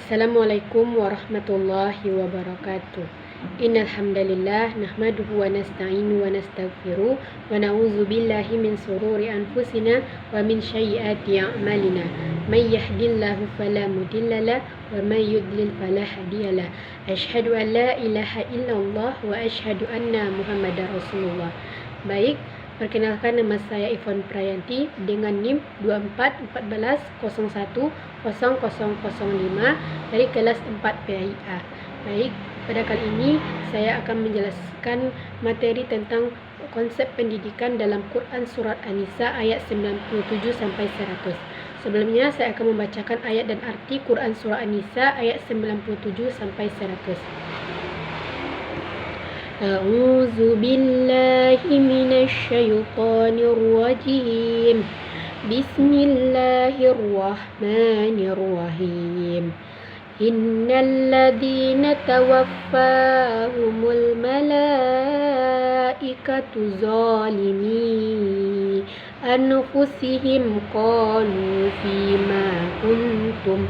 Assalamualaikum warahmatullahi wabarakatuh. Innal hamdalillah nahmaduhu wa nasta'inu wa nastaghfiruh wa na'udzu billahi min shururi anfusina wa min sayyiati a'malina. May yahdihillahu fala mudhillalah wa may yudlil fala hadiyalah. Asyhadu an la ilaha illallah wa asyhadu anna Muhammadar Rasulullah. Baik, perkenalkan nama saya Ivon Prayanti dengan NIM 2414010005 dari kelas 4 PIA. Baik, pada kali ini saya akan menjelaskan materi tentang konsep pendidikan dalam Quran Surat An-Nisa ayat 97 sampai 100. Sebelumnya saya akan membacakan ayat dan arti Quran Surat An-Nisa ayat 97 sampai 100. A'udzu billahi minasy syaithanir rajim. Bismillahirrahmanirrahim. Innal ladzina tawaffahumul malaikatu zalimi anfusihim qalu fima kuntum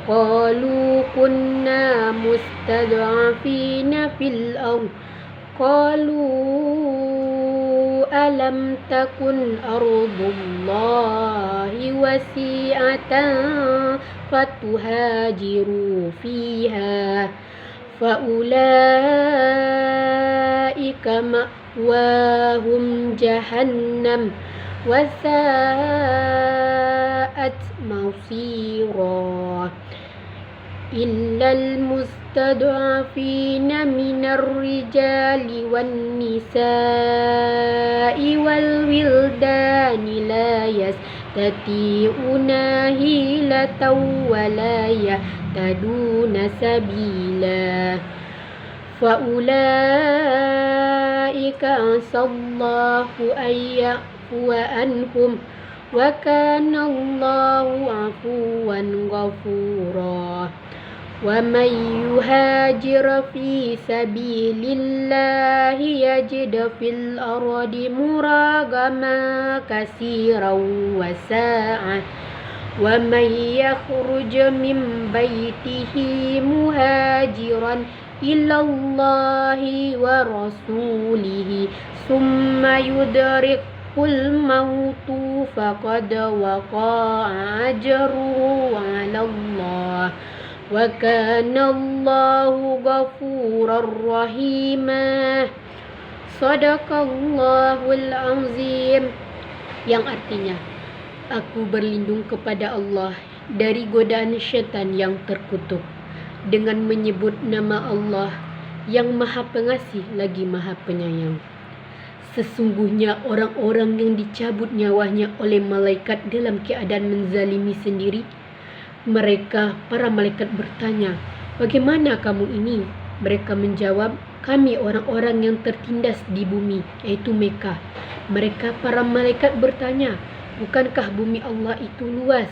qalu kunna mustad'afina fil ardh qalu alam takun ardullahi wasi'atan fatuhajiru fiha faulaika ma'wahum jahannam wasa'at masira illal mustad'afina minar rijali wan nisa'i wal wildani la yastati'una hilatan wa la yahtaduna sabila faulaika asallahu an ya'fuwa anhum wa kana Allahu 'afuwan ghafura. Wa may yuhajir fi sabilillahi yajid fil ardi muragaman katsiran wa sa'a wa may yakhruj min baitihi muhajiran ilallahi wa rasulihi summa yudrikul mautu faqad waqa'a ajruhu 'ala Allah wa kana Allahu ghafurar rahima. Shadaqallahul azim, yang artinya aku berlindung kepada Allah dari godaan syaitan yang terkutuk dengan menyebut nama Allah yang Maha Pengasih lagi Maha Penyayang. Sesungguhnya orang-orang yang dicabut nyawanya oleh malaikat dalam keadaan menzalimi sendiri, mereka para malaikat bertanya, "Bagaimana kamu ini?" Mereka menjawab, "Kami orang-orang yang tertindas di bumi, yaitu Mekah." Mereka para malaikat bertanya, "Bukankah bumi Allah itu luas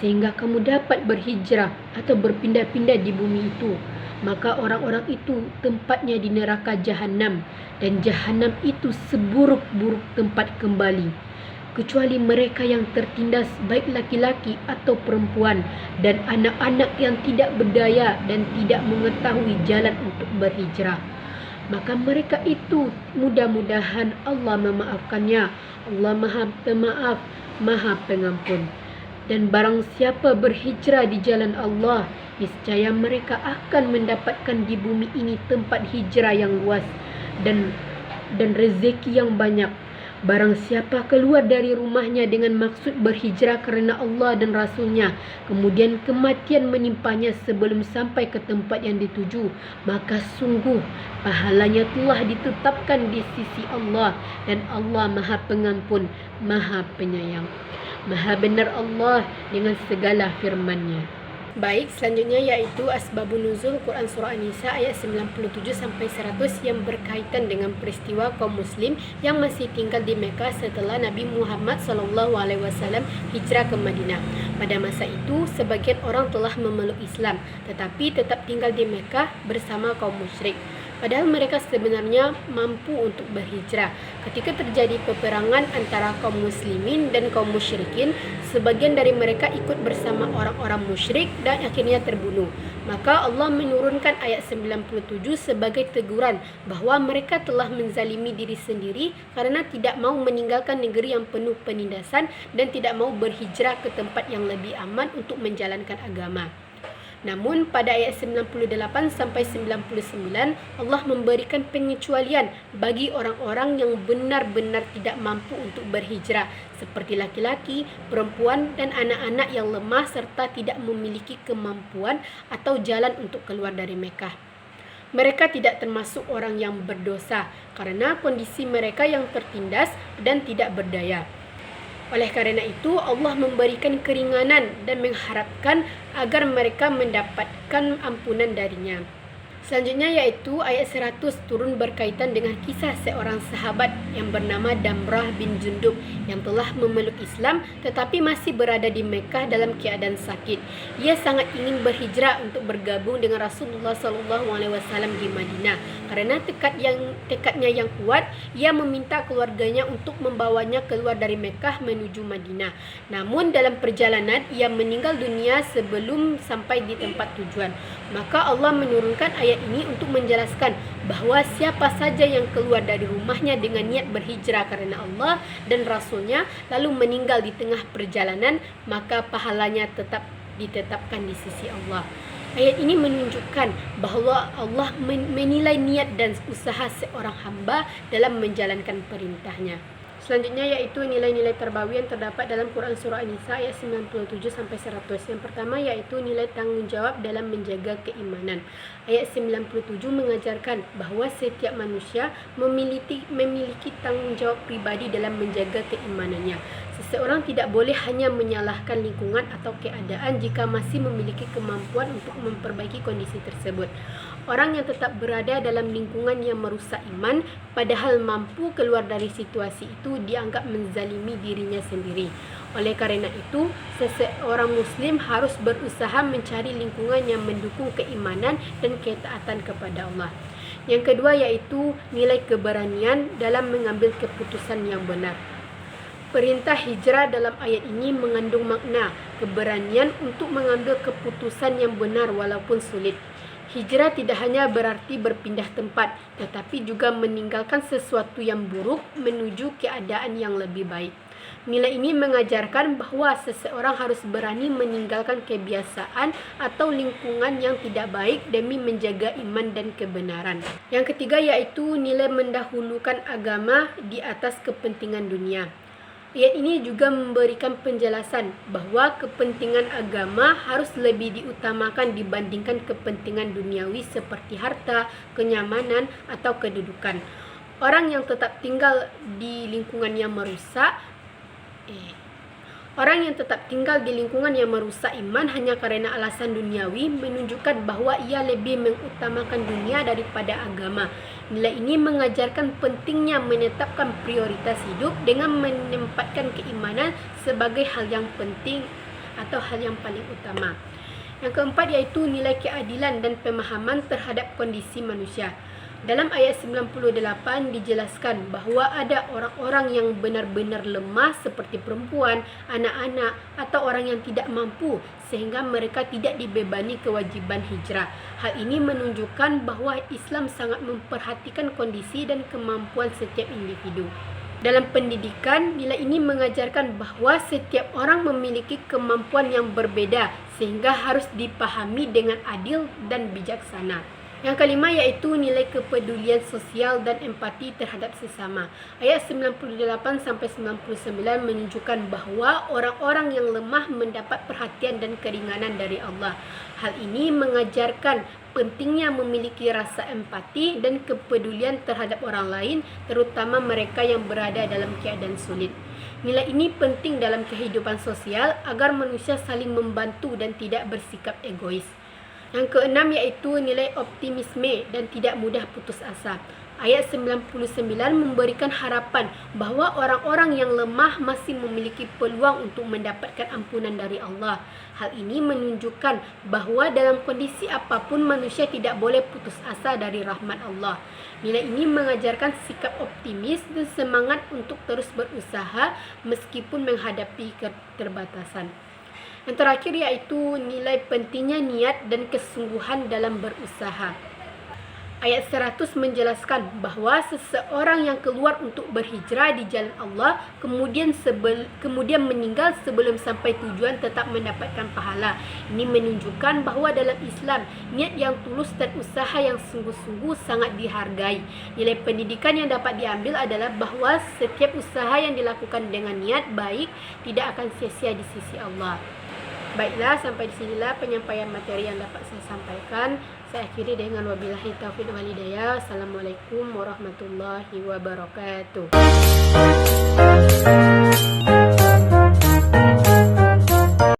sehingga kamu dapat berhijrah atau berpindah-pindah di bumi itu?" Maka orang-orang itu tempatnya di neraka Jahannam, dan Jahannam itu seburuk-buruk tempat kembali, kecuali mereka yang tertindas, baik laki-laki atau perempuan, dan anak-anak yang tidak berdaya dan tidak mengetahui jalan untuk berhijrah. Maka mereka itu mudah-mudahan Allah memaafkannya. Allah Maha Pemaaf, Maha Pengampun. Dan barang siapa berhijrah di jalan Allah, niscaya mereka akan mendapatkan di bumi ini tempat hijrah yang luas dan rezeki yang banyak. Barang siapa keluar dari rumahnya dengan maksud berhijrah kerana Allah dan Rasulnya, kemudian kematian menimpanya sebelum sampai ke tempat yang dituju, maka sungguh pahalanya telah ditetapkan di sisi Allah, dan Allah Maha Pengampun, Maha Penyayang. Maha benar Allah dengan segala firman-Nya. Baik, selanjutnya yaitu asbabun nuzul Quran Surah An-Nisa ayat 97 sampai 100 yang berkaitan dengan peristiwa kaum muslim yang masih tinggal di Mekah setelah Nabi Muhammad SAW hijrah ke Madinah. Pada masa itu, sebagian orang telah memeluk Islam tetapi tetap tinggal di Mekah bersama kaum musyrik. Padahal mereka sebenarnya mampu untuk berhijrah. Ketika terjadi peperangan antara kaum muslimin dan kaum musyrikin, sebagian dari mereka ikut bersama orang-orang musyrik dan akhirnya terbunuh. Maka Allah menurunkan ayat 97 sebagai teguran bahwa mereka telah menzalimi diri sendiri karena tidak mau meninggalkan negeri yang penuh penindasan dan tidak mau berhijrah ke tempat yang lebih aman untuk menjalankan agama. Namun pada ayat 98 sampai 99 Allah memberikan pengecualian bagi orang-orang yang benar-benar tidak mampu untuk berhijrah seperti laki-laki, perempuan dan anak-anak yang lemah serta tidak memiliki kemampuan atau jalan untuk keluar dari Mekah. Mereka tidak termasuk orang yang berdosa karena kondisi mereka yang tertindas dan tidak berdaya. Oleh karena itu, Allah memberikan keringanan dan mengharapkan agar mereka mendapatkan ampunan darinya. Selanjutnya yaitu ayat 100 turun berkaitan dengan kisah seorang sahabat yang bernama Damrah bin Jundub yang telah memeluk Islam tetapi masih berada di Mekah dalam keadaan sakit. Ia sangat ingin berhijrah untuk bergabung dengan Rasulullah SAW di Madinah. Karena tekadnya yang kuat, ia meminta keluarganya untuk membawanya keluar dari Mekah menuju Madinah. Namun dalam perjalanan ia meninggal dunia sebelum sampai di tempat tujuan. Maka Allah menurunkan ayat ini untuk menjelaskan bahwa siapa saja yang keluar dari rumahnya dengan niat berhijrah karena Allah dan Rasulnya lalu meninggal di tengah perjalanan, maka pahalanya tetap ditetapkan di sisi Allah. Ayat ini menunjukkan bahwa Allah menilai niat dan usaha seorang hamba dalam menjalankan perintahnya. Selanjutnya yaitu nilai-nilai terbawi yang terdapat dalam Quran Surah An-Nisa ayat 97 sampai 100. Yang pertama yaitu nilai tanggung jawab dalam menjaga keimanan. Ayat 97 mengajarkan bahwa setiap manusia memiliki tanggung jawab pribadi dalam menjaga keimanannya. Seseorang tidak boleh hanya menyalahkan lingkungan atau keadaan jika masih memiliki kemampuan untuk memperbaiki kondisi tersebut. Orang yang tetap berada dalam lingkungan yang merusak iman padahal mampu keluar dari situasi itu dianggap menzalimi dirinya sendiri. Oleh karena itu, seseorang muslim harus berusaha mencari lingkungan yang mendukung keimanan dan ketaatan kepada Allah. Yang kedua yaitu nilai keberanian dalam mengambil keputusan yang benar. Perintah hijrah dalam ayat ini mengandung makna keberanian untuk mengambil keputusan yang benar walaupun sulit. Hijrah tidak hanya berarti berpindah tempat, tetapi juga meninggalkan sesuatu yang buruk menuju keadaan yang lebih baik. Nilai ini mengajarkan bahwa seseorang harus berani meninggalkan kebiasaan atau lingkungan yang tidak baik demi menjaga iman dan kebenaran. Yang ketiga yaitu nilai mendahulukan agama di atas kepentingan dunia. Ayat ini juga memberikan penjelasan bahwa kepentingan agama harus lebih diutamakan dibandingkan kepentingan duniawi seperti harta, kenyamanan, atau kedudukan. Orang yang tetap tinggal di lingkungan yang merusak iman hanya karena alasan duniawi menunjukkan bahwa ia lebih mengutamakan dunia daripada agama. Nilai ini mengajarkan pentingnya menetapkan prioritas hidup dengan menempatkan keimanan sebagai hal yang penting atau hal yang paling utama. Yang keempat yaitu nilai keadilan dan pemahaman terhadap kondisi manusia. Dalam ayat 98 dijelaskan bahwa ada orang-orang yang benar-benar lemah seperti perempuan, anak-anak, atau orang yang tidak mampu sehingga mereka tidak dibebani kewajiban hijrah. Hal ini menunjukkan bahwa Islam sangat memperhatikan kondisi dan kemampuan setiap individu. Dalam pendidikan, nilai ini mengajarkan bahwa setiap orang memiliki kemampuan yang berbeda sehingga harus dipahami dengan adil dan bijaksana. Yang kelima yaitu nilai kepedulian sosial dan empati terhadap sesama. Ayat 98-99 menunjukkan bahwa orang-orang yang lemah mendapat perhatian dan keringanan dari Allah. Hal ini mengajarkan pentingnya memiliki rasa empati dan kepedulian terhadap orang lain, terutama mereka yang berada dalam keadaan sulit. Nilai ini penting dalam kehidupan sosial agar manusia saling membantu dan tidak bersikap egois. Yang keenam yaitu nilai optimisme dan tidak mudah putus asa. Ayat 99 memberikan harapan bahwa orang-orang yang lemah masih memiliki peluang untuk mendapatkan ampunan dari Allah. Hal ini menunjukkan bahwa dalam kondisi apapun manusia tidak boleh putus asa dari rahmat Allah. Nilai ini mengajarkan sikap optimis dan semangat untuk terus berusaha meskipun menghadapi keterbatasan. Yang terakhir yaitu nilai pentingnya niat dan kesungguhan dalam berusaha. Ayat 100 menjelaskan bahwa seseorang yang keluar untuk berhijrah di jalan Allah kemudian meninggal sebelum sampai tujuan tetap mendapatkan pahala. Ini menunjukkan bahwa dalam Islam niat yang tulus dan usaha yang sungguh-sungguh sangat dihargai. Nilai pendidikan yang dapat diambil adalah bahwa setiap usaha yang dilakukan dengan niat baik tidak akan sia-sia di sisi Allah. Baiklah, sampai di sinilah penyampaian materi yang dapat saya sampaikan. Saya akhiri dengan wabillahi taufiq wal hidayah. Assalamualaikum warahmatullahi wabarakatuh.